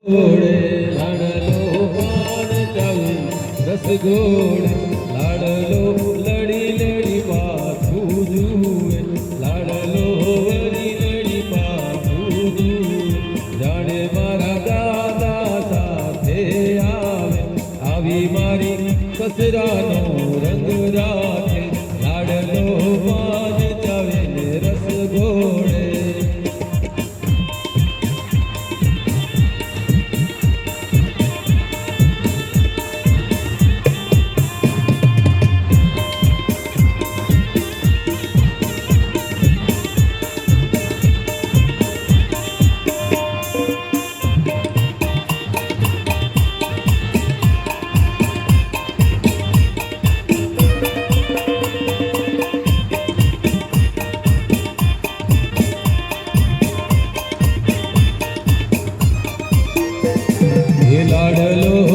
ઘોડે લાડલો પાન ચાવે રસ ઘોડે લાડલો લડી લડી પાછું જુએ લાડલો વળી લડી પાછું જુએ જાણે મારા દાદા સાથે આવે આવી મારી કસરાનો રંગ રાખે લાડલો પાન ચાવે ને રસ ઘોડે લાડલો